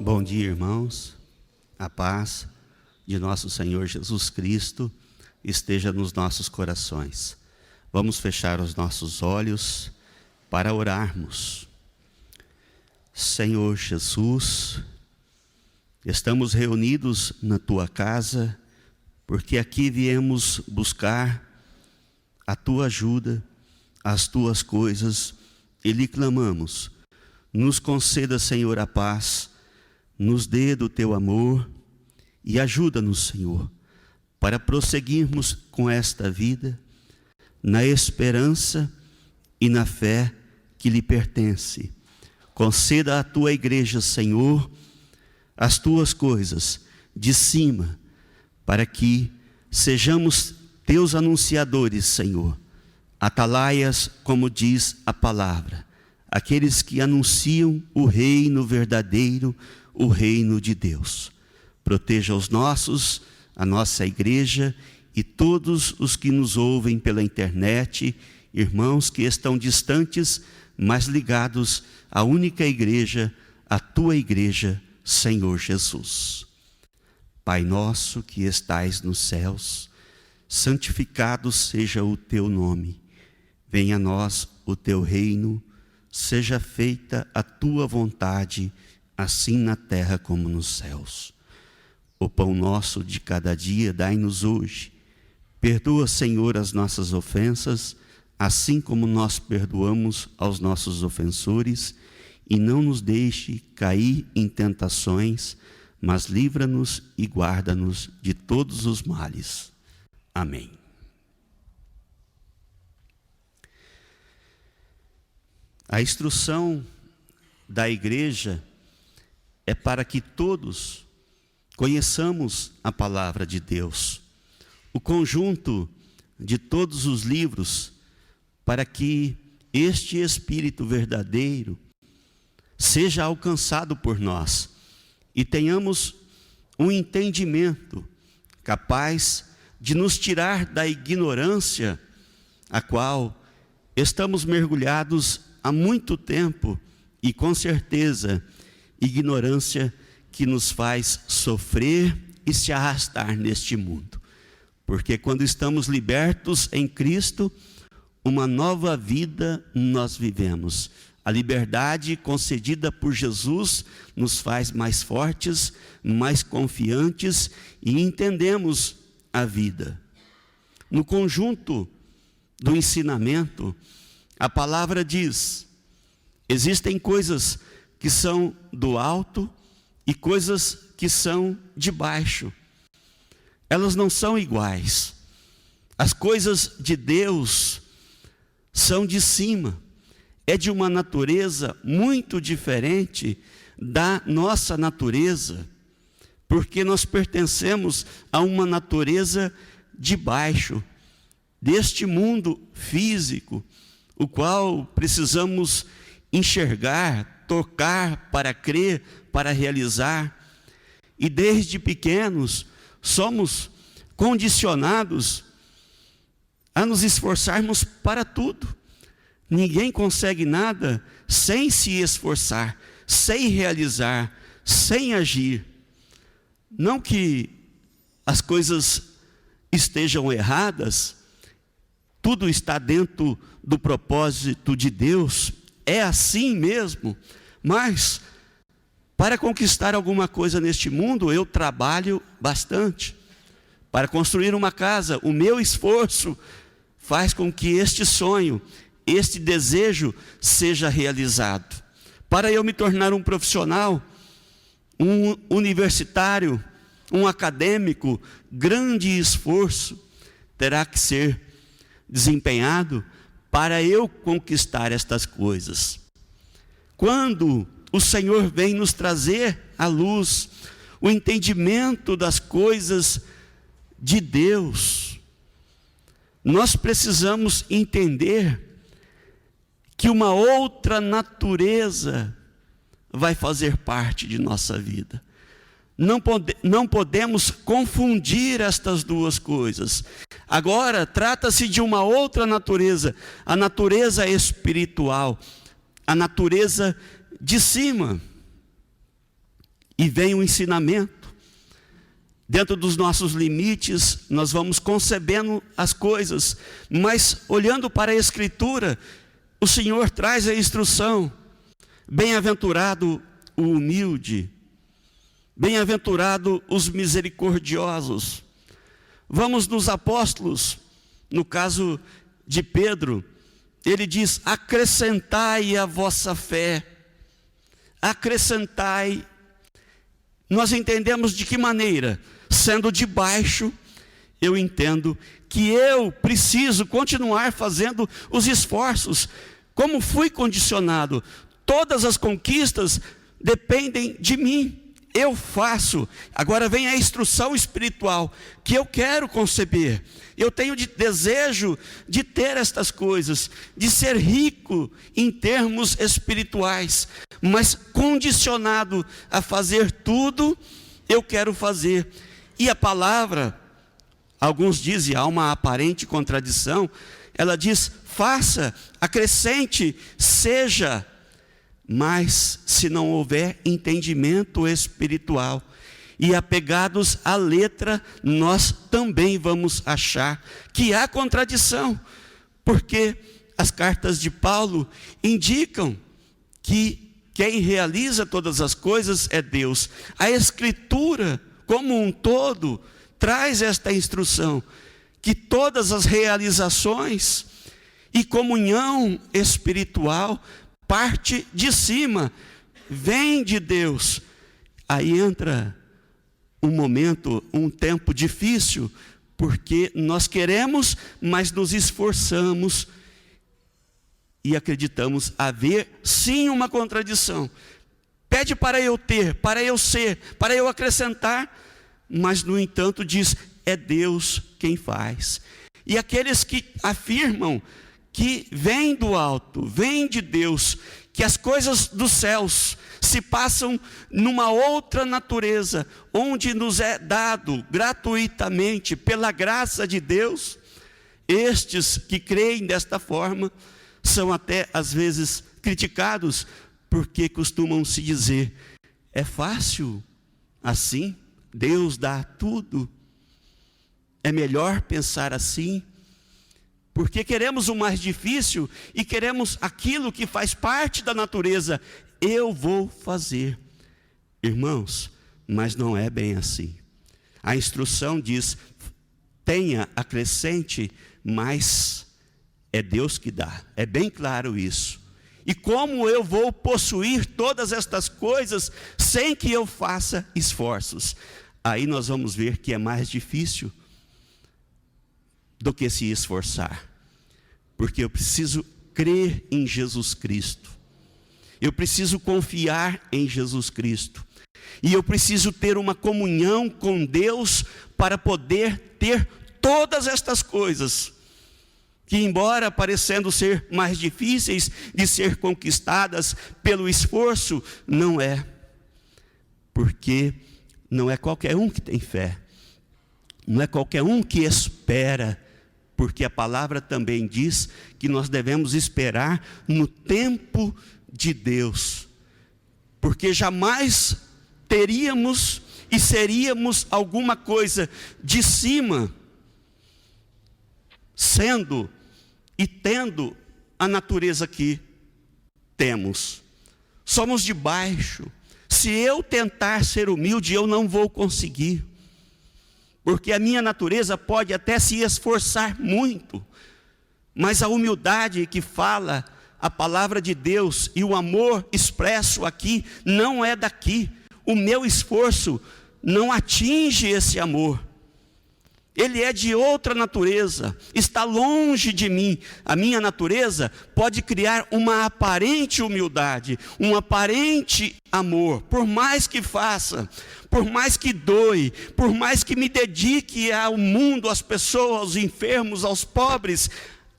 Bom dia, irmãos. A paz de nosso Senhor Jesus Cristo esteja nos nossos corações. Vamos fechar os nossos olhos para orarmos. Senhor Jesus, estamos reunidos na Tua casa, porque aqui viemos buscar a Tua ajuda, as Tuas coisas, e lhe clamamos. Nos conceda, Senhor, a paz, nos dê do Teu amor e ajuda-nos, Senhor, para prosseguirmos com esta vida, na esperança e na fé que lhe pertence. Conceda à Tua igreja, Senhor, as Tuas coisas de cima, para que sejamos Teus anunciadores, Senhor, atalaias, como diz a palavra, aqueles que anunciam o reino verdadeiro, o reino de Deus. Proteja os nossos, a nossa igreja e todos os que nos ouvem pela internet, irmãos que estão distantes, mas ligados à única igreja, a Tua igreja, Senhor Jesus. Pai nosso que estais nos céus, santificado seja o Teu nome. Venha a nós o Teu reino, seja feita a Tua vontade, assim na terra como nos céus. O pão nosso de cada dia dai-nos hoje. Perdoa, Senhor, as nossas ofensas, assim como nós perdoamos aos nossos ofensores, e não nos deixe cair em tentações, mas livra-nos e guarda-nos de todos os males. Amém. A instrução da igreja é para que todos conheçamos a palavra de Deus, o conjunto de todos os livros, para que este Espírito verdadeiro seja alcançado por nós e tenhamos um entendimento capaz de nos tirar da ignorância a qual estamos mergulhados há muito tempo, e com certeza ignorância que nos faz sofrer e se arrastar neste mundo. Porque quando estamos libertos em Cristo, uma nova vida nós vivemos. A liberdade concedida por Jesus nos faz mais fortes, mais confiantes e entendemos a vida. No conjunto do ensinamento, a palavra diz: existem coisas que são do alto e coisas que são de baixo. Elas não são iguais. As coisas de Deus são de cima. É de uma natureza muito diferente da nossa natureza, porque nós pertencemos a uma natureza de baixo, deste mundo físico, o qual precisamos enxergar, tocar para crer, para realizar. E desde pequenos somos condicionados a nos esforçarmos para tudo. Ninguém consegue nada sem se esforçar, sem realizar, sem agir. Não que as coisas estejam erradas, tudo está dentro do propósito de Deus, é assim mesmo, mas para conquistar alguma coisa neste mundo, eu trabalho bastante. Para construir uma casa, o meu esforço faz com que este sonho, este desejo seja realizado. Para eu me tornar um profissional, um universitário, um acadêmico, grande esforço terá que ser desempenhado para eu conquistar estas coisas. Quando o Senhor vem nos trazer à luz o entendimento das coisas de Deus, nós precisamos entender que uma outra natureza vai fazer parte de nossa vida. Não podemos confundir estas duas coisas. Agora, trata-se de uma outra natureza, a natureza espiritual, a natureza de cima. e vem o ensinamento. Dentro dos nossos limites, nós vamos concebendo as coisas, mas olhando para a Escritura, o Senhor traz a instrução. Bem-aventurado o humilde, bem-aventurado os misericordiosos. Vamos nos apóstolos, no caso de Pedro, ele diz: acrescentai a vossa fé, acrescentai. Nós entendemos de que maneira? Sendo de baixo, eu entendo que eu preciso continuar fazendo os esforços. Como fui condicionado, todas as conquistas dependem de mim. Eu faço. Agora vem a instrução espiritual que eu quero conceber. Eu tenho desejo de ter estas coisas, de ser rico em termos espirituais, mas condicionado a fazer tudo, eu quero fazer. E a palavra, alguns dizem, há uma aparente contradição, ela diz: faça, acrescente, seja. Mas se não houver entendimento espiritual e apegados à letra, nós também vamos achar que há contradição, porque as cartas de Paulo indicam que quem realiza todas as coisas é Deus. A Escritura, como um todo, traz esta instrução, que todas as realizações e comunhão espiritual parte de cima, vem de Deus. Aí entra um momento, um tempo difícil, porque nós queremos, mas nos esforçamos e acreditamos haver sim uma contradição. Pede para eu ter, para eu ser, para eu acrescentar, mas no entanto diz: é Deus quem faz. E aqueles que afirmam que vem do alto, vem de Deus, que as coisas dos céus se passam numa outra natureza, onde nos é dado gratuitamente, pela graça de Deus, estes que creem desta forma, são até às vezes criticados, porque costumam se dizer: é fácil assim, Deus dá tudo, é melhor pensar assim, porque queremos o mais difícil e queremos aquilo que faz parte da natureza. Eu vou fazer. Irmãos, mas não é bem assim. A instrução diz: tenha, acrescente, mas é Deus que dá. É bem claro isso. E como eu vou possuir todas estas coisas sem que eu faça esforços? Aí nós vamos ver que é mais difícil do que se esforçar, porque eu preciso crer em Jesus Cristo, eu preciso confiar em Jesus Cristo, e eu preciso ter uma comunhão com Deus para poder ter todas estas coisas, que embora parecendo ser mais difíceis de ser conquistadas pelo esforço, não é, porque não é qualquer um que tem fé, não é qualquer um que espera, porque a palavra também diz que nós devemos esperar no tempo de Deus, porque jamais teríamos e seríamos alguma coisa de cima, sendo e tendo a natureza que temos. Somos de baixo. Se eu tentar ser humilde, eu não vou conseguir, porque a minha natureza pode até se esforçar muito, mas a humildade que fala a palavra de Deus e o amor expresso aqui não é daqui. O meu esforço não atinge esse amor. Ele é de outra natureza, está longe de mim. A minha natureza pode criar uma aparente humildade, um aparente amor, por mais que faça, por mais que doe, por mais que me dedique ao mundo, às pessoas, aos enfermos, aos pobres,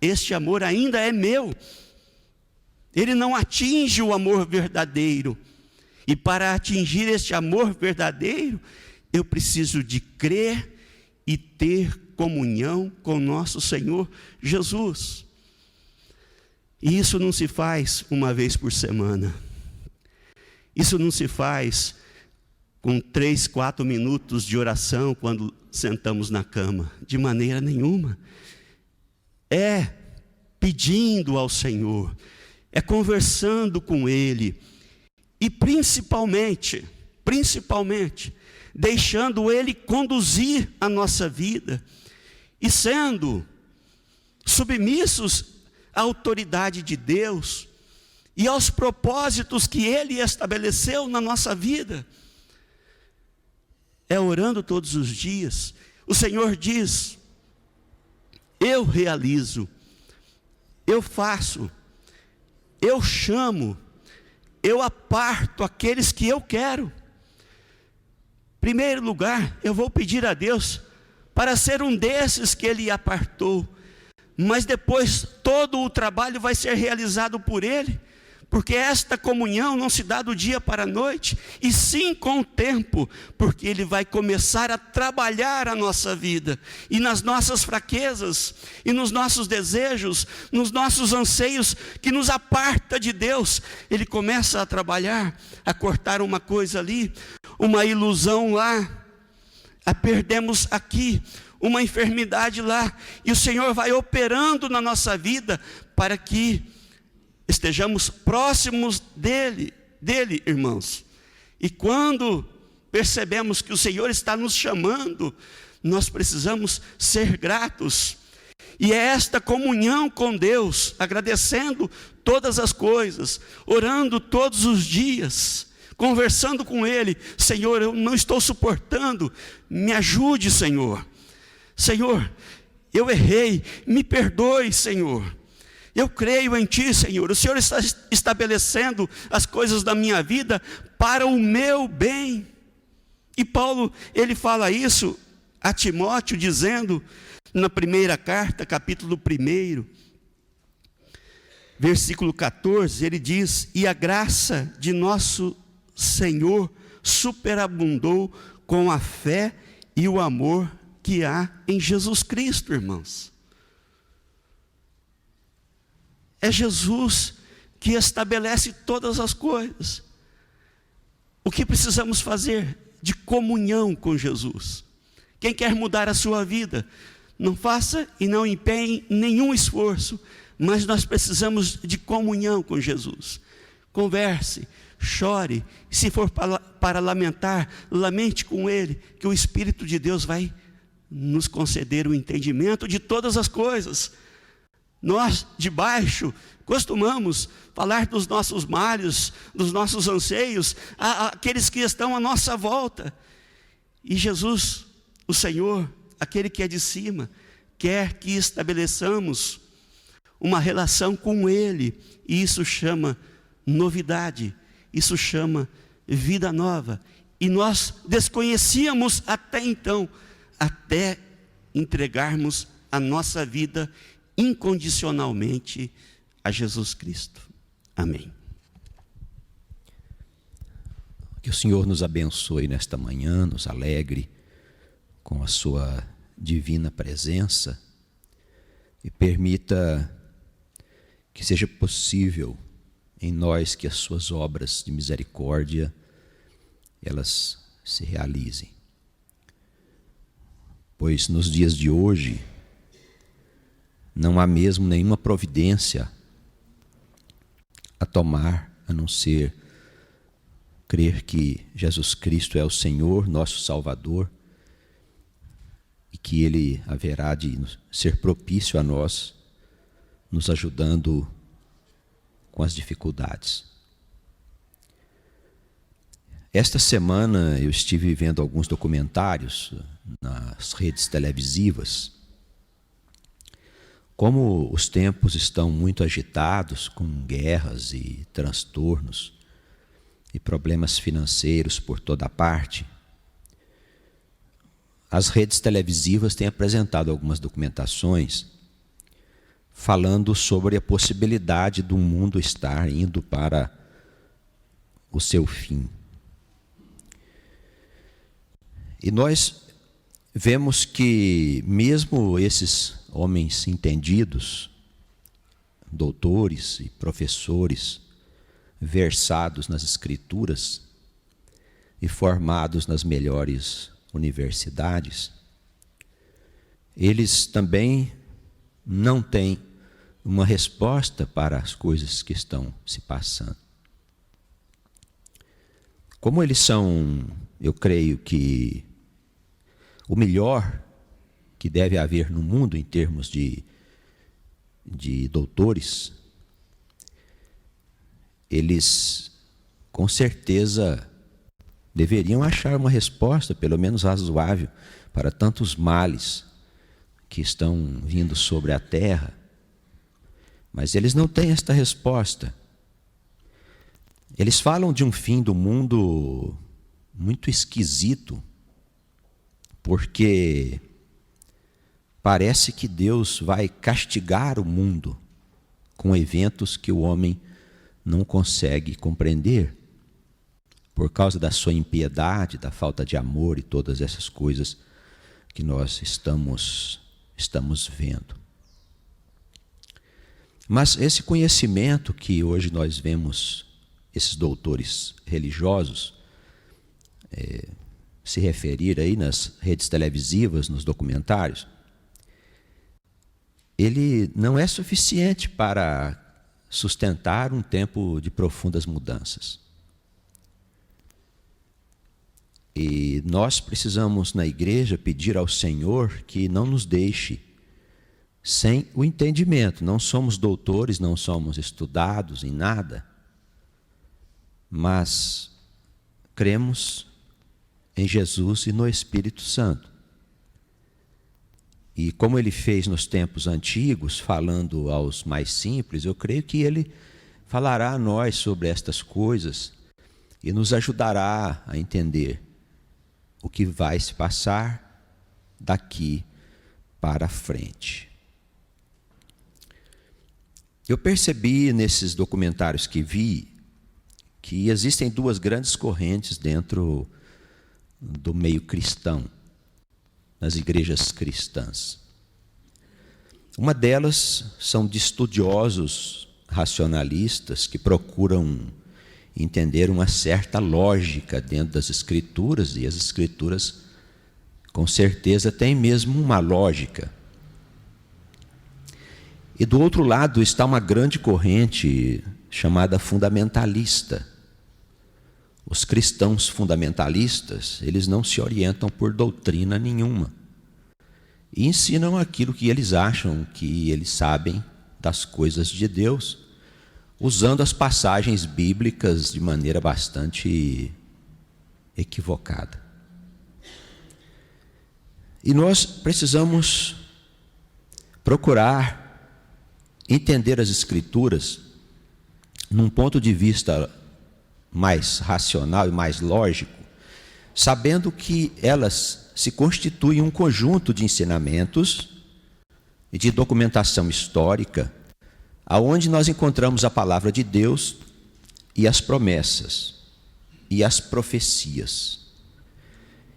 este amor ainda é meu. Ele não atinge o amor verdadeiro. E para atingir este amor verdadeiro, eu preciso de crer e ter comunhão com nosso Senhor Jesus. E isso não se faz uma vez por semana. Isso não se faz com 3, 4 minutos de oração quando sentamos na cama. De maneira nenhuma. É pedindo ao Senhor, é conversando com Ele, e principalmente, deixando Ele conduzir a nossa vida, e sendo submissos à autoridade de Deus, e aos propósitos que Ele estabeleceu na nossa vida. É orando todos os dias. O Senhor diz: eu realizo, eu faço, eu chamo, eu aparto aqueles que eu quero. Em primeiro lugar, eu vou pedir a Deus para ser um desses que Ele apartou, mas depois todo o trabalho vai ser realizado por Ele, porque esta comunhão não se dá do dia para a noite, e sim com o tempo, porque Ele vai começar a trabalhar a nossa vida, e nas nossas fraquezas, e nos nossos desejos, nos nossos anseios, que nos aparta de Deus, Ele começa a trabalhar, a cortar uma coisa ali, uma ilusão lá, a perdemos aqui, uma enfermidade lá, e o Senhor vai operando na nossa vida, para que estejamos próximos dele, irmãos. E quando percebemos que o Senhor está nos chamando, nós precisamos ser gratos. E é esta comunhão com Deus, agradecendo todas as coisas, orando todos os dias, conversando com Ele: Senhor, eu não estou suportando, me ajude, Senhor. Senhor, eu errei, me perdoe, Senhor. Eu creio em Ti, Senhor. O Senhor está estabelecendo as coisas da minha vida para o meu bem. E Paulo, ele fala isso a Timóteo, dizendo na primeira carta, capítulo 1, versículo 14, ele diz: e a graça de nosso Senhor superabundou com a fé e o amor que há em Jesus Cristo, irmãos. É Jesus que estabelece todas as coisas. O que precisamos fazer? De comunhão com Jesus. Quem quer mudar a sua vida, não faça e não empenhe nenhum esforço, mas nós precisamos de comunhão com Jesus. Converse, chore, se for para lamentar, lamente com Ele, que o Espírito de Deus vai nos conceder o entendimento de todas as coisas. Nós, de baixo, costumamos falar dos nossos males, dos nossos anseios, àqueles que estão à nossa volta. E Jesus, o Senhor, aquele que é de cima, quer que estabeleçamos uma relação com Ele. E isso chama novidade, isso chama vida nova. E nós desconhecíamos até então, até entregarmos a nossa vida incondicionalmente a Jesus Cristo. Amém. Que o Senhor nos abençoe nesta manhã, nos alegre com a sua divina presença e permita que seja possível em nós que as suas obras de misericórdia elas se realizem. Pois nos dias de hoje não há mesmo nenhuma providência a tomar, a não ser crer que Jesus Cristo é o Senhor, nosso Salvador, e que Ele haverá de ser propício a nós, nos ajudando com as dificuldades. Esta semana eu estive vendo alguns documentários nas redes televisivas. Como os tempos estão muito agitados, com guerras e transtornos e problemas financeiros por toda parte, as redes televisivas têm apresentado algumas documentações falando sobre a possibilidade do mundo estar indo para o seu fim. E nós vemos que mesmo esses homens entendidos, doutores e professores versados nas Escrituras, e formados nas melhores universidades, eles também não têm uma resposta para as coisas que estão se passando. Como eles são, eu creio que o melhor que deve haver no mundo em termos de doutores, eles com certeza deveriam achar uma resposta, pelo menos razoável, para tantos males que estão vindo sobre a terra. Mas eles não têm esta resposta. Eles falam de um fim do mundo muito esquisito, porque parece que Deus vai castigar o mundo com eventos que o homem não consegue compreender, por causa da sua impiedade, da falta de amor e todas essas coisas que nós estamos vendo. Mas esse conhecimento que hoje nós vemos esses doutores religiosos se referir aí nas redes televisivas, nos documentários, ele não é suficiente para sustentar um tempo de profundas mudanças. E nós precisamos, na igreja, pedir ao Senhor que não nos deixe sem o entendimento. Não somos doutores, não somos estudados em nada, mas cremos em Jesus e no Espírito Santo. E como ele fez nos tempos antigos, falando aos mais simples, eu creio que ele falará a nós sobre estas coisas e nos ajudará a entender o que vai se passar daqui para frente. Eu percebi nesses documentários que vi que existem duas grandes correntes dentro do meio cristão, nas igrejas cristãs. Uma delas são de estudiosos racionalistas que procuram entender uma certa lógica dentro das Escrituras, e as Escrituras com certeza têm mesmo uma lógica. E do outro lado está uma grande corrente chamada fundamentalista. Os cristãos fundamentalistas, eles não se orientam por doutrina nenhuma e ensinam aquilo que eles acham que eles sabem das coisas de Deus, usando as passagens bíblicas de maneira bastante equivocada. E nós precisamos procurar entender as Escrituras num ponto de vista mais racional e mais lógico, sabendo que elas se constituem um conjunto de ensinamentos e de documentação histórica, aonde nós encontramos a palavra de Deus e as promessas e as profecias.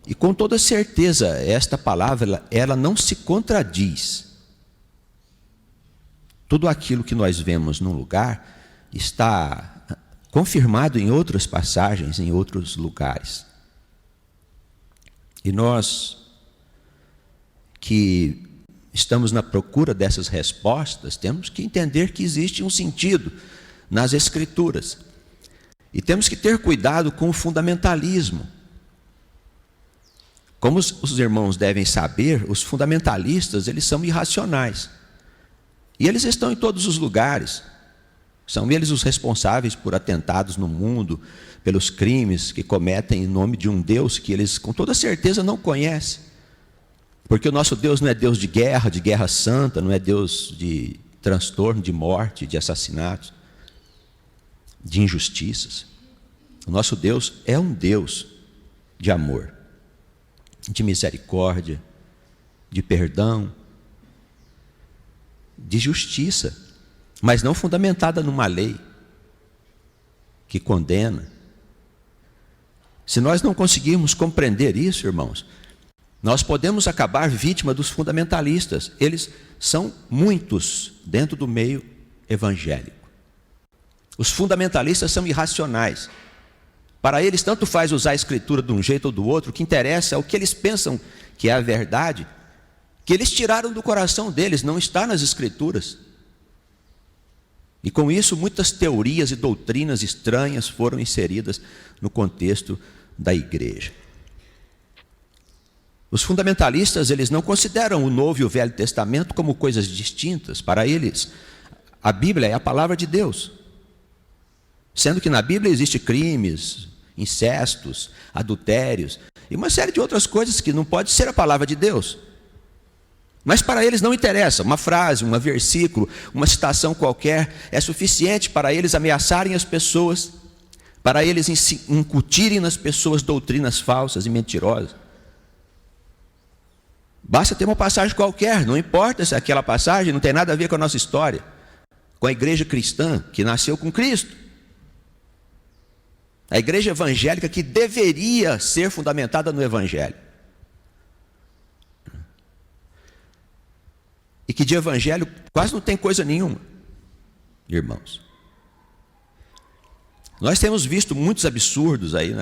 E com toda certeza, esta palavra, ela não se contradiz. Tudo aquilo que nós vemos num lugar está confirmado em outras passagens, em outros lugares. E nós que estamos na procura dessas respostas, temos que entender que existe um sentido nas Escrituras. E temos que ter cuidado com o fundamentalismo. Como os irmãos devem saber, os fundamentalistas, eles são irracionais. E eles estão em todos os lugares. São eles os responsáveis por atentados no mundo, pelos crimes que cometem em nome de um Deus que eles com toda certeza não conhecem. Porque o nosso Deus não é Deus de guerra santa, não é Deus de transtorno, de morte, de assassinatos, de injustiças. O nosso Deus é um Deus de amor, de misericórdia, de perdão, de justiça, mas não fundamentada numa lei que condena. Se nós não conseguirmos compreender isso, irmãos, nós podemos acabar vítima dos fundamentalistas. Eles são muitos dentro do meio evangélico. Os fundamentalistas são irracionais. Para eles, tanto faz usar a Escritura de um jeito ou do outro, o que interessa é o que eles pensam que é a verdade, que eles tiraram do coração deles, não está nas Escrituras. E com isso, muitas teorias e doutrinas estranhas foram inseridas no contexto da igreja. Os fundamentalistas, eles não consideram o Novo e o Velho Testamento como coisas distintas. Para eles, a Bíblia é a palavra de Deus. Sendo que na Bíblia existe crimes, incestos, adultérios e uma série de outras coisas que não pode ser a palavra de Deus. Mas para eles não interessa, uma frase, um versículo, uma citação qualquer é suficiente para eles ameaçarem as pessoas, para eles incutirem nas pessoas doutrinas falsas e mentirosas. Basta ter uma passagem qualquer, não importa se aquela passagem não tem nada a ver com a nossa história, com a igreja cristã que nasceu com Cristo. A igreja evangélica que deveria ser fundamentada no Evangelho. E que de evangelho quase não tem coisa nenhuma, irmãos. Nós temos visto muitos absurdos aí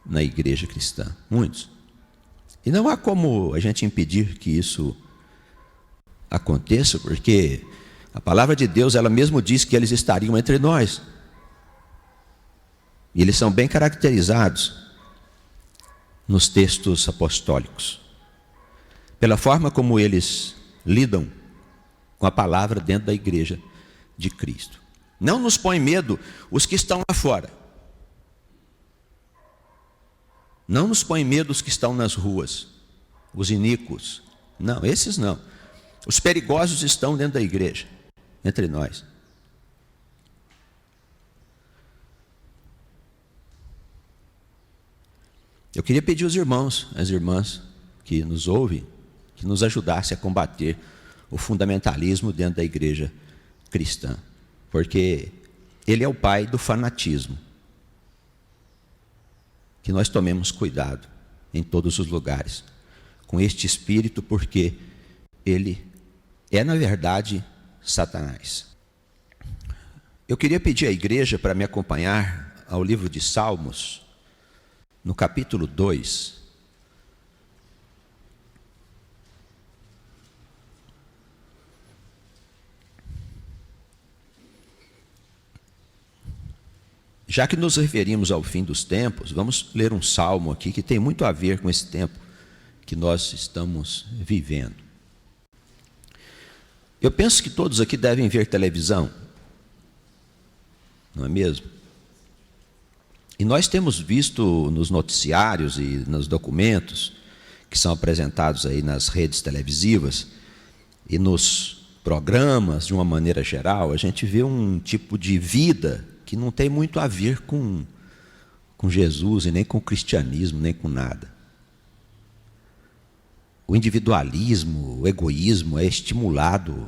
na igreja cristã, muitos. E não há como a gente impedir que isso aconteça, porque a palavra de Deus, ela mesmo diz que eles estariam entre nós. E eles são bem caracterizados nos textos apostólicos, pela forma como eles lidam com a palavra dentro da igreja de Cristo. Não nos põe medo os que estão lá fora. Não nos põe medo os que estão nas ruas, os iníquos. Não, esses não. Os perigosos estão dentro da igreja, entre nós. Eu queria pedir aos irmãos, às irmãs que nos ouvem, que nos ajudasse a combater o fundamentalismo dentro da igreja cristã, porque ele é o pai do fanatismo. Que nós tomemos cuidado em todos os lugares com este espírito, porque ele é, na verdade, Satanás. Eu queria pedir à igreja para me acompanhar ao livro de Salmos, no capítulo 2. Já que nos referimos ao fim dos tempos, vamos ler um salmo aqui que tem muito a ver com esse tempo que nós estamos vivendo. Eu penso que todos aqui devem ver televisão, não é mesmo? E nós temos visto nos noticiários e nos documentos que são apresentados aí nas redes televisivas e nos programas, de uma maneira geral, a gente vê um tipo de vida que não tem muito a ver com Jesus e nem com o cristianismo, nem com nada. O individualismo, o egoísmo é estimulado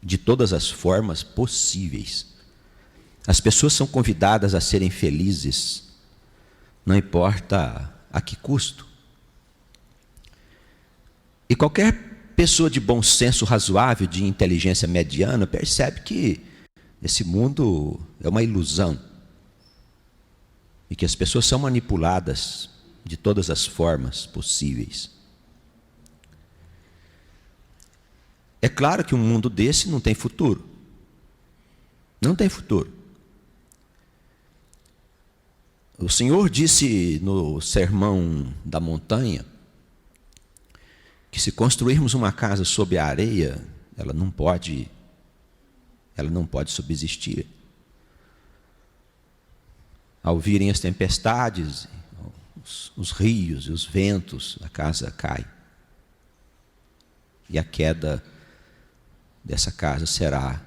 de todas as formas possíveis. As pessoas são convidadas a serem felizes, não importa a que custo. E qualquer pessoa de bom senso razoável, de inteligência mediana, percebe que esse mundo é uma ilusão e que as pessoas são manipuladas de todas as formas possíveis. É claro que um mundo desse não tem futuro. Não tem futuro. O Senhor disse no Sermão da Montanha que se construirmos uma casa sob a areia, ela não pode subsistir. Ao virem as tempestades, os rios e os ventos, a casa cai. E a queda dessa casa será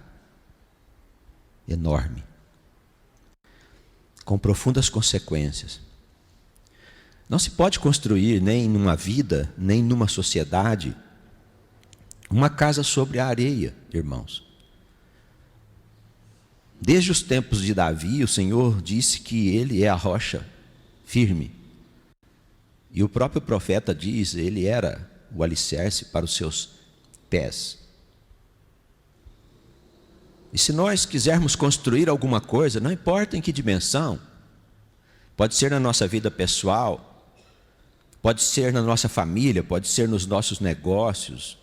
enorme, com profundas consequências. Não se pode construir nem numa vida, nem numa sociedade, uma casa sobre a areia, irmãos. Desde os tempos de Davi, o Senhor disse que ele é a rocha firme. E o próprio profeta diz, ele era o alicerce para os seus pés. E se nós quisermos construir alguma coisa, não importa em que dimensão, pode ser na nossa vida pessoal, pode ser na nossa família, pode ser nos nossos negócios,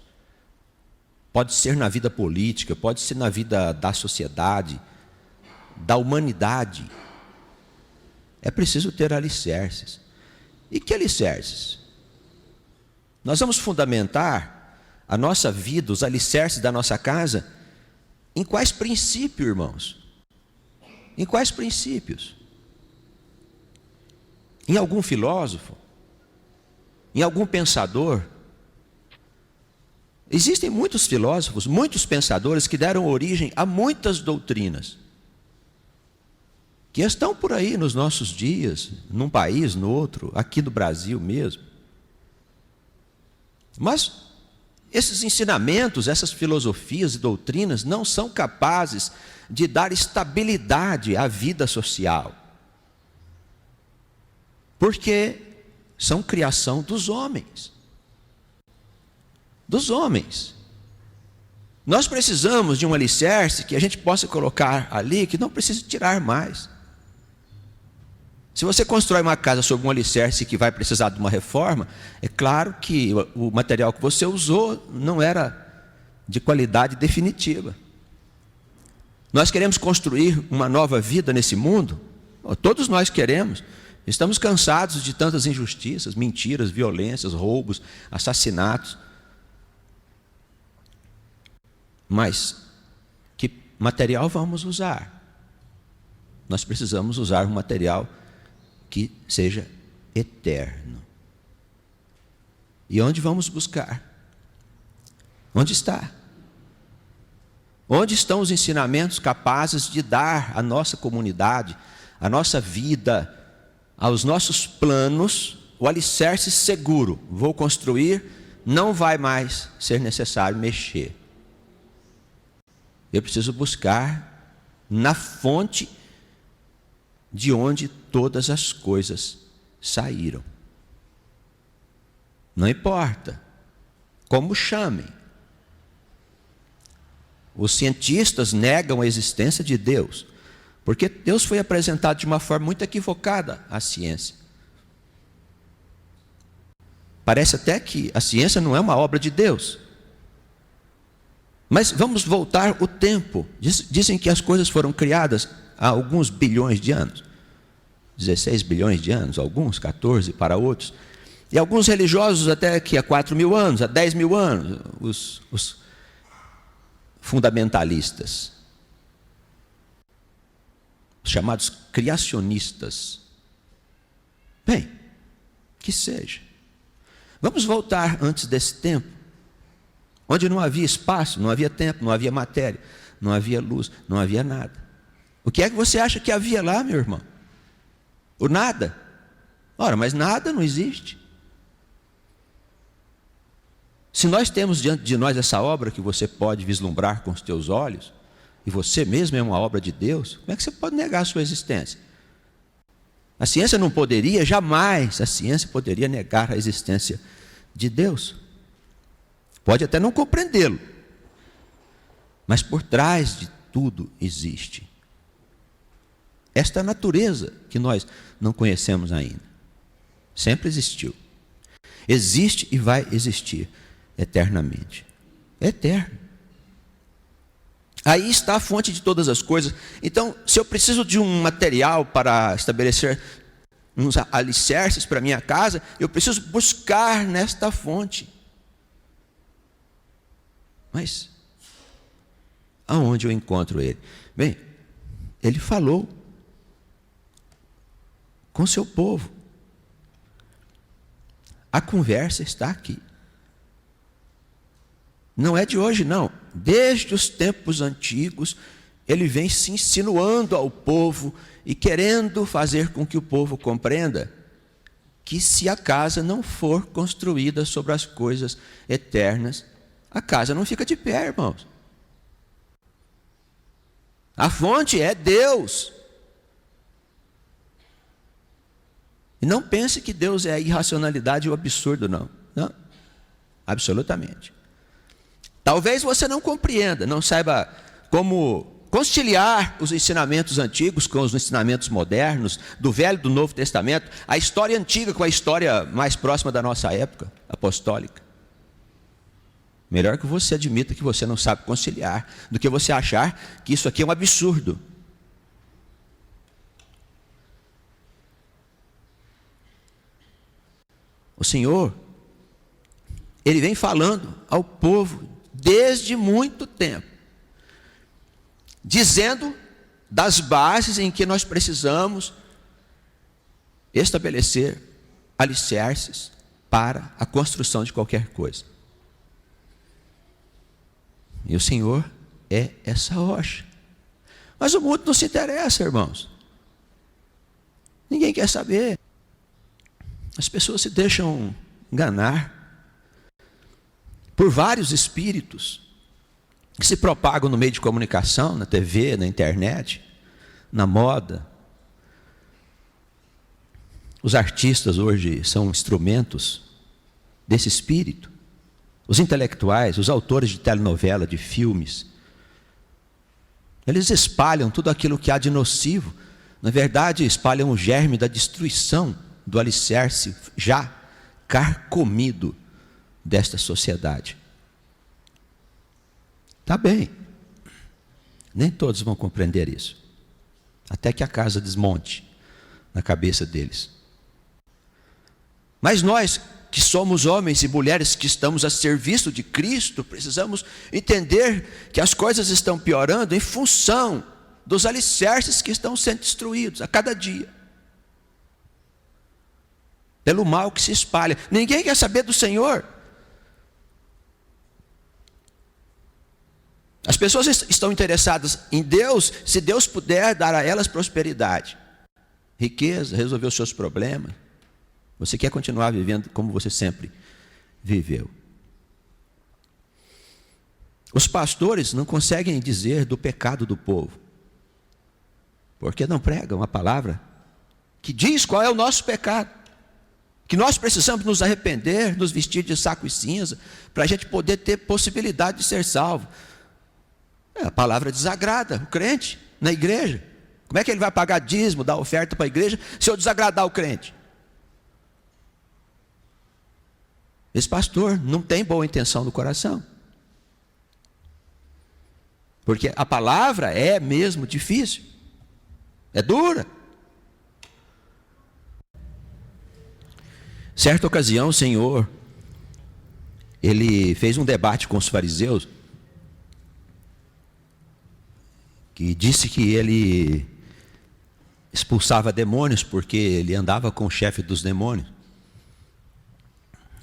pode ser na vida política, pode ser na vida da sociedade, da humanidade. É preciso ter alicerces. E que alicerces? Nós vamos fundamentar a nossa vida, os alicerces da nossa casa, em quais princípios, irmãos? Em quais princípios? Em algum filósofo? Em algum pensador? Existem muitos filósofos, muitos pensadores que deram origem a muitas doutrinas, que estão por aí nos nossos dias, num país, no outro, aqui no Brasil mesmo. Mas esses ensinamentos, essas filosofias e doutrinas não são capazes de dar estabilidade à vida social, porque são criação dos homens. Dos homens. Nós precisamos de um alicerce que a gente possa colocar ali, que não precise tirar mais. Se você constrói uma casa sobre um alicerce que vai precisar de uma reforma, é claro que o material que você usou não era de qualidade definitiva. Nós queremos construir uma nova vida nesse mundo? Todos nós queremos. Estamos cansados de tantas injustiças, mentiras, violências, roubos, assassinatos. Mas que material vamos usar? Nós precisamos usar um material que seja eterno. E onde vamos buscar? Onde está? Onde estão os ensinamentos capazes de dar à nossa comunidade, à nossa vida, aos nossos planos, o alicerce seguro? Vou construir, não vai mais ser necessário mexer. Eu preciso buscar na fonte de onde todas as coisas saíram. Não importa como chamem. Os cientistas negam a existência de Deus, porque Deus foi apresentado de uma forma muito equivocada à ciência. Parece até que a ciência não é uma obra de Deus. Mas vamos voltar o tempo. Dizem que as coisas foram criadas há alguns bilhões de anos. 16 bilhões de anos, alguns, 14 para outros. E alguns religiosos até que há 4.000 anos, há 10.000 anos, os fundamentalistas, os chamados criacionistas. Bem, que seja. Vamos voltar antes desse tempo, onde não havia espaço, não havia tempo, não havia matéria, não havia luz, não havia nada. O que é que você acha que havia lá, meu irmão? O nada? Ora, mas nada não existe. Se nós temos diante de nós essa obra que você pode vislumbrar com os teus olhos, e você mesmo é uma obra de Deus, como é que você pode negar a sua existência? A ciência não poderia, jamais a ciência poderia negar a existência de Deus. Pode até não compreendê-lo, mas por trás de tudo existe esta natureza que nós não conhecemos ainda. Sempre existiu. Existe e vai existir eternamente. É eterno. Aí está a fonte de todas as coisas. Então, se eu preciso de um material para estabelecer uns alicerces para a minha casa, eu preciso buscar nesta fonte. Mas aonde eu encontro ele? Bem, ele falou com seu povo. A conversa está aqui. Não é de hoje, não. Desde os tempos antigos, ele vem se insinuando ao povo e querendo fazer com que o povo compreenda que se a casa não for construída sobre as coisas eternas, a casa não fica de pé, irmãos. A fonte é Deus. E não pense que Deus é a irracionalidade ou absurdo, não. Não, absolutamente. Talvez você não compreenda, não saiba como conciliar os ensinamentos antigos com os ensinamentos modernos, do Velho e do Novo Testamento, a história antiga com a história mais próxima da nossa época apostólica. Melhor que você admita que você não sabe conciliar, do que você achar que isso aqui é um absurdo. O Senhor, Ele vem falando ao povo desde muito tempo, dizendo das bases em que nós precisamos estabelecer alicerces para a construção de qualquer coisa. E o Senhor é essa rocha. Mas o mundo não se interessa, irmãos. Ninguém quer saber. As pessoas se deixam enganar por vários espíritos que se propagam no meio de comunicação, na TV, na internet, na moda. Os artistas hoje são instrumentos desse espírito. Os intelectuais, os autores de telenovela, de filmes, eles espalham tudo aquilo que há de nocivo. Na verdade, espalham o germe da destruição do alicerce já carcomido desta sociedade. Tá bem, nem todos vão compreender isso, até que a casa desmonte na cabeça deles. Mas nós, que somos homens e mulheres que estamos a serviço de Cristo, precisamos entender que as coisas estão piorando em função dos alicerces que estão sendo destruídos a cada dia, pelo mal que se espalha. Ninguém quer saber do Senhor. As pessoas estão interessadas em Deus, se Deus puder dar a elas prosperidade, riqueza, resolver os seus problemas. Você quer continuar vivendo como você sempre viveu. Os pastores não conseguem dizer do pecado do povo, porque não pregam a palavra que diz qual é o nosso pecado, que nós precisamos nos arrepender, nos vestir de saco e cinza, para a gente poder ter possibilidade de ser salvo. A palavra desagrada o crente na igreja. Como é que ele vai pagar dízimo, dar oferta para a igreja, se eu desagradar o crente? Esse pastor não tem boa intenção no coração, porque a palavra é mesmo difícil, é dura. Certa ocasião, o Senhor, Ele fez um debate com os fariseus, que disse que Ele expulsava demônios, porque Ele andava com o chefe dos demônios.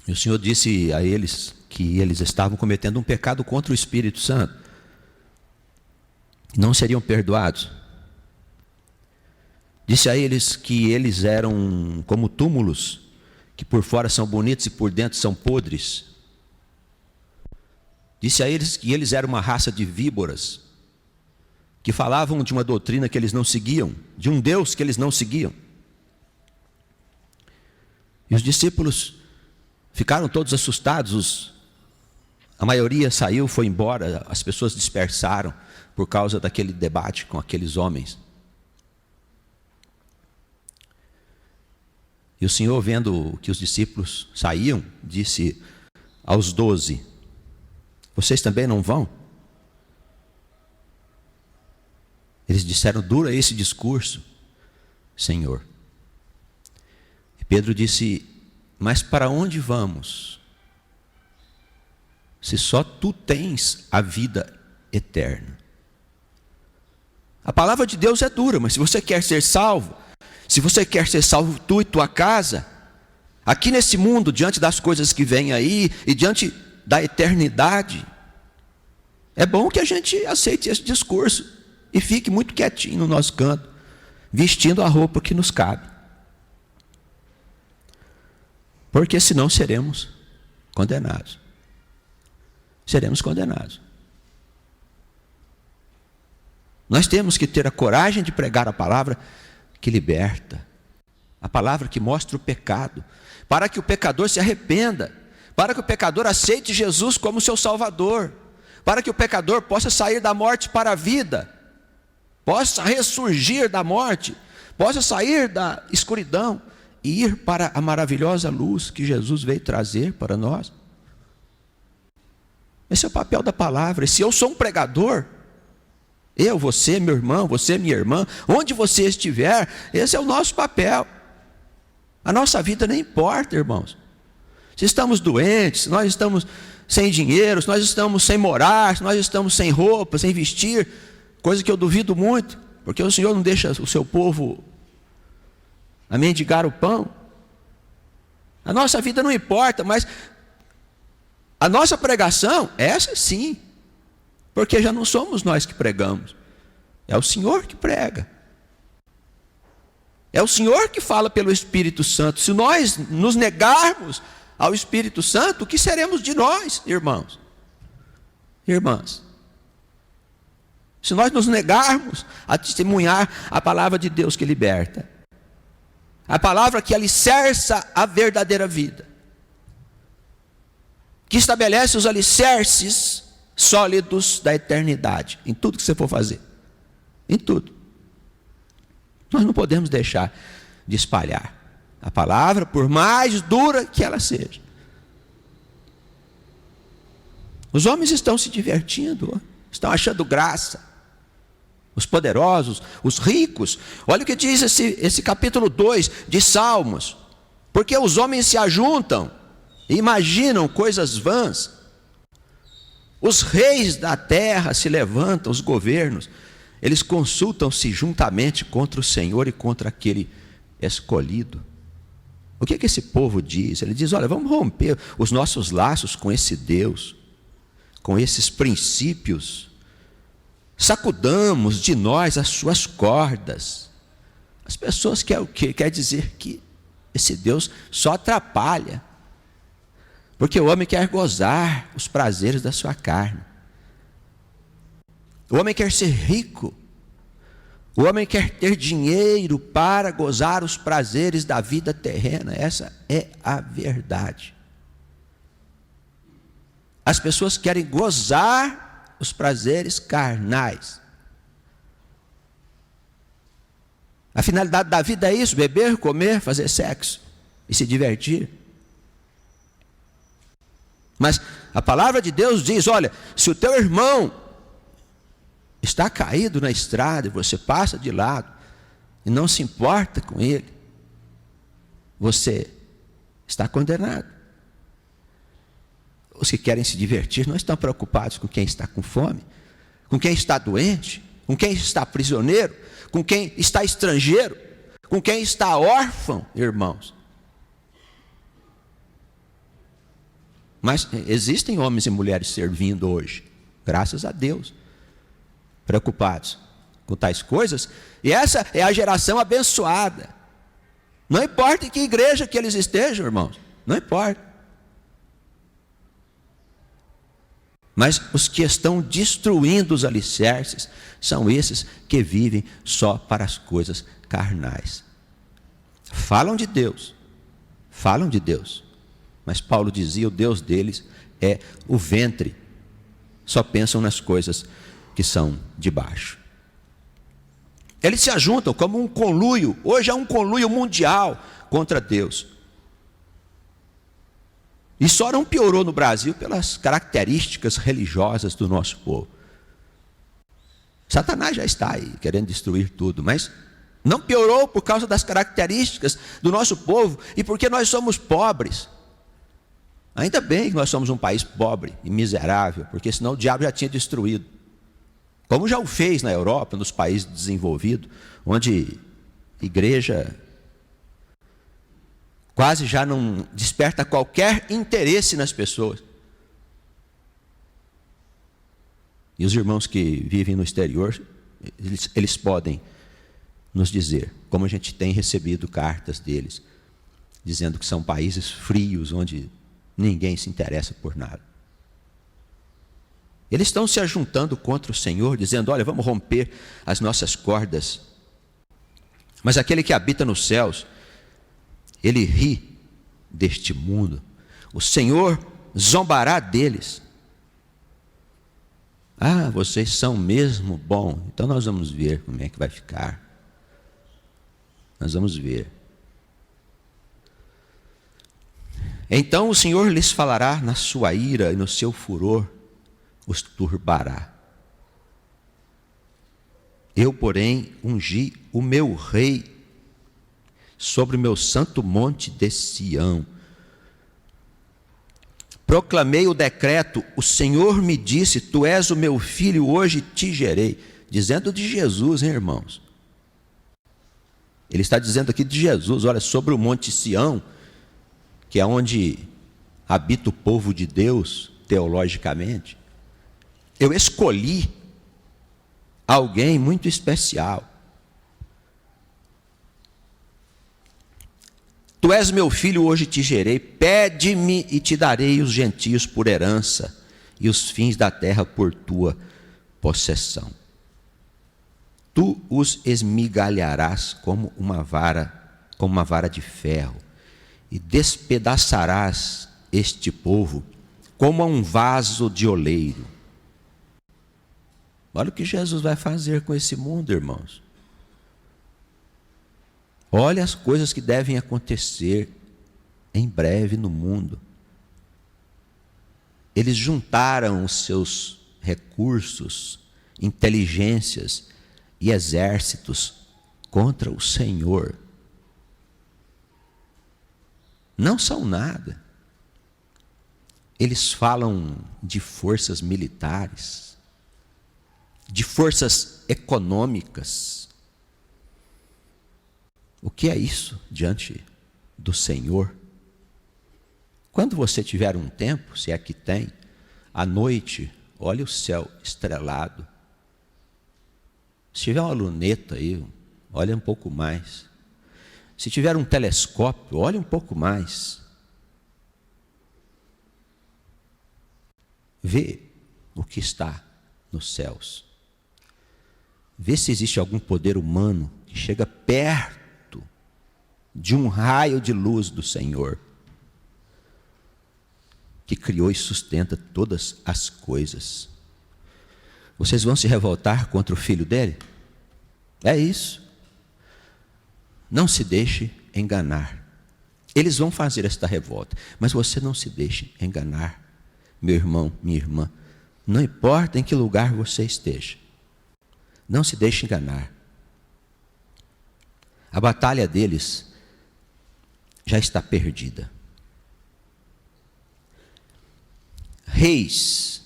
E o Senhor disse a eles que eles estavam cometendo um pecado contra o Espírito Santo, não seriam perdoados. Disse a eles que eles eram como túmulos, que por fora são bonitos e por dentro são podres. Disse a eles que eles eram uma raça de víboras, que falavam de uma doutrina que eles não seguiam, de um Deus que eles não seguiam. E os discípulos ficaram todos assustados, a maioria saiu, foi embora, as pessoas dispersaram por causa daquele debate com aqueles homens. E o Senhor, vendo que os discípulos saíam, disse aos 12, vocês também não vão? Eles disseram, dura esse discurso, Senhor. E Pedro disse, mas para onde vamos? Se só tu tens a vida eterna. A palavra de Deus é dura, mas se você quer ser salvo, se você quer ser salvo tu e tua casa, aqui nesse mundo, diante das coisas que vêm aí e diante da eternidade, é bom que a gente aceite esse discurso e fique muito quietinho no nosso canto, vestindo a roupa que nos cabe. Porque senão seremos condenados. Seremos condenados. Nós temos que ter a coragem de pregar a palavra que liberta, a palavra que mostra o pecado, para que o pecador se arrependa, para que o pecador aceite Jesus como seu Salvador, para que o pecador possa sair da morte para a vida, possa ressurgir da morte, possa sair da escuridão e ir para a maravilhosa luz que Jesus veio trazer para nós. Esse é o papel da palavra. E se eu sou um pregador, eu, você, meu irmão, você, minha irmã, onde você estiver, esse é o nosso papel. A nossa vida não importa, irmãos. Se estamos doentes, se nós estamos sem dinheiro, se nós estamos sem morar, se nós estamos sem roupa, sem vestir, coisa que eu duvido muito, porque o Senhor não deixa o seu povo a mendigar o pão. A nossa vida não importa, mas a nossa pregação, essa sim, porque já não somos nós que pregamos, é o Senhor que prega. É o Senhor que fala pelo Espírito Santo. Se nós nos negarmos ao Espírito Santo, o que seremos de nós, irmãos? Irmãs, se nós nos negarmos a testemunhar a palavra de Deus que liberta, a palavra que alicerça a verdadeira vida, que estabelece os alicerces sólidos da eternidade, em tudo que você for fazer, em tudo. Nós não podemos deixar de espalhar a palavra, por mais dura que ela seja. Os homens estão se divertindo, estão achando graça. Os poderosos, os ricos. Olha o que diz esse capítulo 2 de Salmos. Porque os homens se ajuntam e imaginam coisas vãs. Os reis da terra se levantam, os governos, eles consultam-se juntamente contra o Senhor e contra aquele escolhido. O que esse povo diz? Ele diz, olha, vamos romper os nossos laços com esse Deus, com esses princípios. Sacudamos de nós as suas cordas. As pessoas quer dizer que esse Deus só atrapalha, porque o homem quer gozar os prazeres da sua carne. O homem quer ser rico. O homem quer ter dinheiro para gozar os prazeres da vida terrena. Essa é a verdade. As pessoas querem gozar os prazeres carnais. A finalidade da vida é isso: beber, comer, fazer sexo e se divertir. Mas a palavra de Deus diz, olha, se o teu irmão está caído na estrada e você passa de lado e não se importa com ele, você está condenado. Os que querem se divertir não estão preocupados com quem está com fome, com quem está doente, com quem está prisioneiro, com quem está estrangeiro, com quem está órfão, irmãos. Mas existem homens e mulheres servindo hoje, graças a Deus, preocupados com tais coisas, e essa é a geração abençoada. Não importa em que igreja que eles estejam, irmãos, não importa. Mas os que estão destruindo os alicerces são esses que vivem só para as coisas carnais. Falam de Deus, mas Paulo dizia, o Deus deles é o ventre. Só pensam nas coisas que são de baixo. Eles se ajuntam como um conluio. Hoje é um conluio mundial contra Deus. E só não piorou no Brasil pelas características religiosas do nosso povo. Satanás já está aí querendo destruir tudo, mas não piorou por causa das características do nosso povo e porque nós somos pobres. Ainda bem que nós somos um país pobre e miserável, porque senão o diabo já tinha destruído. Como já o fez na Europa, nos países desenvolvidos, onde igreja quase já não desperta qualquer interesse nas pessoas. E os irmãos que vivem no exterior, eles podem nos dizer, como a gente tem recebido cartas deles, dizendo que são países frios, onde ninguém se interessa por nada. Eles estão se ajuntando contra o Senhor, dizendo, olha, vamos romper as nossas cordas. Mas aquele que habita nos céus, ele ri deste mundo. O Senhor zombará deles. Ah, vocês são mesmo bom. Então nós vamos ver como é que vai ficar. Nós vamos ver. Então o Senhor lhes falará na sua ira e no seu furor os turbará. Eu, porém, ungi o meu rei sobre o meu santo monte de Sião. Proclamei o decreto, o Senhor me disse, tu és o meu filho, hoje te gerei. Dizendo de Jesus, hein, irmãos? Ele está dizendo aqui de Jesus, olha, sobre o monte Sião, que é onde habita o povo de Deus, teologicamente, eu escolhi alguém muito especial. Tu és meu filho, hoje te gerei, pede-me e te darei os gentios por herança e os fins da terra por tua possessão. Tu os esmigalharás como uma vara de ferro, e despedaçarás este povo como a um vaso de oleiro. Olha o que Jesus vai fazer com esse mundo, irmãos. Olha as coisas que devem acontecer em breve no mundo. Eles juntaram os seus recursos, inteligências e exércitos contra o Senhor. Não são nada. Eles falam de forças militares, de forças econômicas. O que é isso diante do Senhor? Quando você tiver um tempo, se é que tem, à noite, olhe o céu estrelado. Se tiver uma luneta aí, olhe um pouco mais. Se tiver um telescópio, olhe um pouco mais. Vê o que está nos céus. Vê se existe algum poder humano que chega perto de um raio de luz do Senhor, que criou e sustenta todas as coisas. Vocês vão se revoltar contra o filho dele? É isso. Não se deixe enganar. Eles vão fazer esta revolta, mas você não se deixe enganar, meu irmão, minha irmã. Não importa em que lugar você esteja, não se deixe enganar. A batalha deles já está perdida. Reis,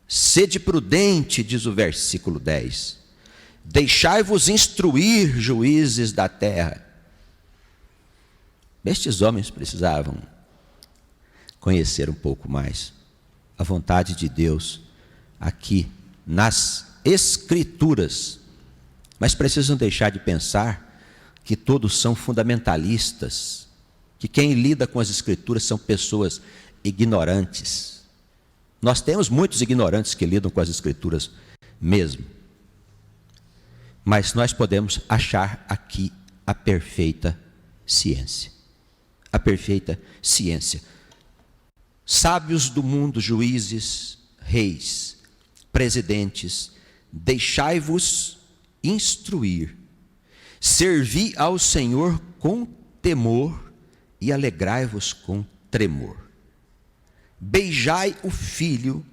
sede prudente, diz o versículo 10. Deixai-vos instruir, juízes da terra. Estes homens precisavam conhecer um pouco mais a vontade de Deus aqui nas Escrituras, mas precisam deixar de pensar que todos são fundamentalistas, que quem lida com as Escrituras são pessoas ignorantes. Nós temos muitos ignorantes que lidam com as Escrituras mesmo. Mas nós podemos achar aqui a perfeita ciência. A perfeita ciência. Sábios do mundo, juízes, reis, presidentes, deixai-vos instruir. Servi ao Senhor com temor e alegrai-vos com tremor. Beijai o filho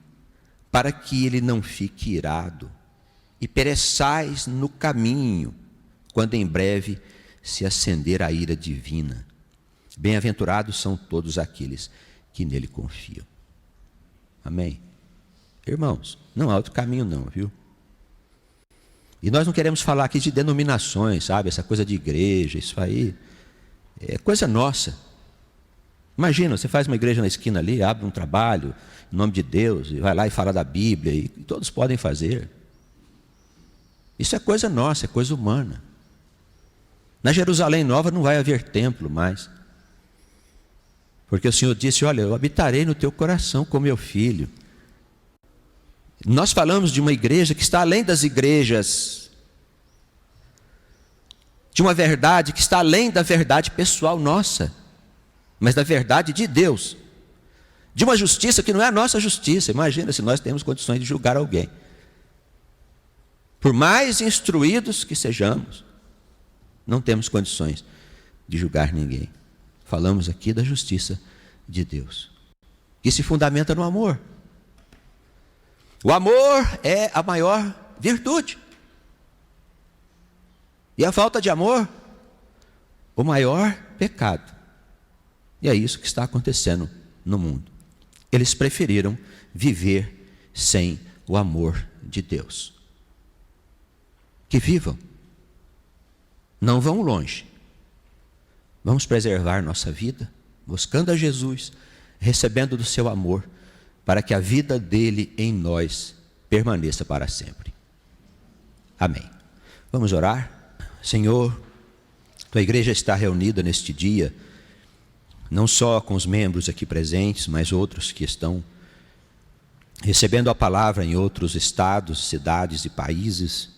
para que ele não fique irado, e pereçais no caminho, quando em breve se acender a ira divina. Bem-aventurados são todos aqueles que nele confiam. Amém? Irmãos, não há outro caminho não, viu? E nós não queremos falar aqui de denominações, sabe? Essa coisa de igreja, isso aí é coisa nossa. Imagina, você faz uma igreja na esquina ali, abre um trabalho, em nome de Deus, e vai lá e fala da Bíblia, e todos podem fazer. Isso é coisa nossa, é coisa humana. Na Jerusalém Nova não vai haver templo mais. Porque o Senhor disse, olha, eu habitarei no teu coração como meu filho. Nós falamos de uma igreja que está além das igrejas, de uma verdade que está além da verdade pessoal nossa, mas da verdade de Deus. de uma justiça que não é a nossa justiça. Imagina se nós temos condições de julgar alguém. Por mais instruídos que sejamos, não temos condições de julgar ninguém. Falamos aqui da justiça de Deus, que se fundamenta no amor. O amor é a maior virtude. E a falta de amor, o maior pecado. E é isso que está acontecendo no mundo. Eles preferiram viver sem o amor de Deus. Que vivam. Não vão longe. Vamos preservar nossa vida, buscando a Jesus, recebendo do seu amor, para que a vida dele em nós permaneça para sempre. Amém. Vamos orar? Senhor, tua igreja está reunida neste dia, não só com os membros aqui presentes, mas outros que estão recebendo a palavra em outros estados, cidades e países.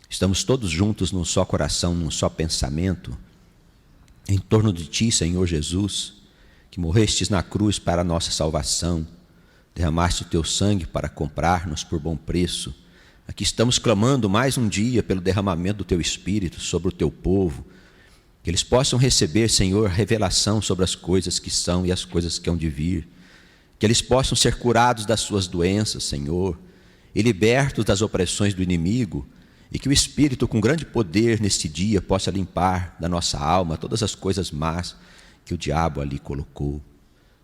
Estamos todos juntos num só coração, num só pensamento, em torno de ti, Senhor Jesus, que morrestes na cruz para a nossa salvação, derramaste o teu sangue para comprar-nos por bom preço. Aqui estamos clamando mais um dia pelo derramamento do teu Espírito sobre o teu povo, que eles possam receber, Senhor, revelação sobre as coisas que são e as coisas que hão de vir, que eles possam ser curados das suas doenças, Senhor, e libertos das opressões do inimigo, e que o Espírito, com grande poder neste dia, possa limpar da nossa alma todas as coisas más que o diabo ali colocou.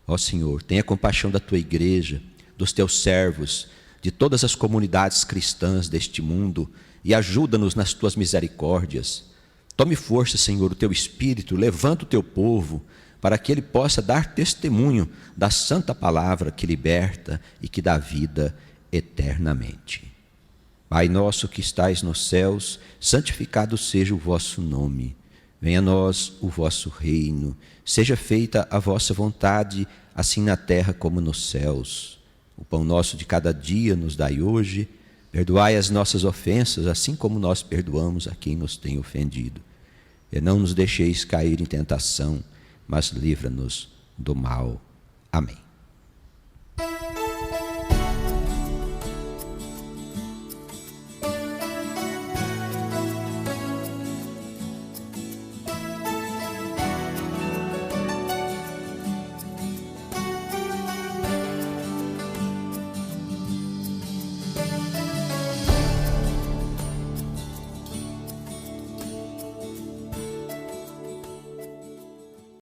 Ó Senhor, tenha compaixão da tua igreja, dos teus servos, de todas as comunidades cristãs deste mundo, e ajuda-nos nas tuas misericórdias. Tome força, Senhor, o teu Espírito, levanta o teu povo, para que ele possa dar testemunho da santa palavra que liberta e que dá vida eternamente. Pai nosso que estais nos céus, santificado seja o vosso nome. Venha a nós o vosso reino. Seja feita a vossa vontade, assim na terra como nos céus. O pão nosso de cada dia nos dai hoje. Perdoai as nossas ofensas, assim como nós perdoamos a quem nos tem ofendido. E não nos deixeis cair em tentação, mas livra-nos do mal. Amém.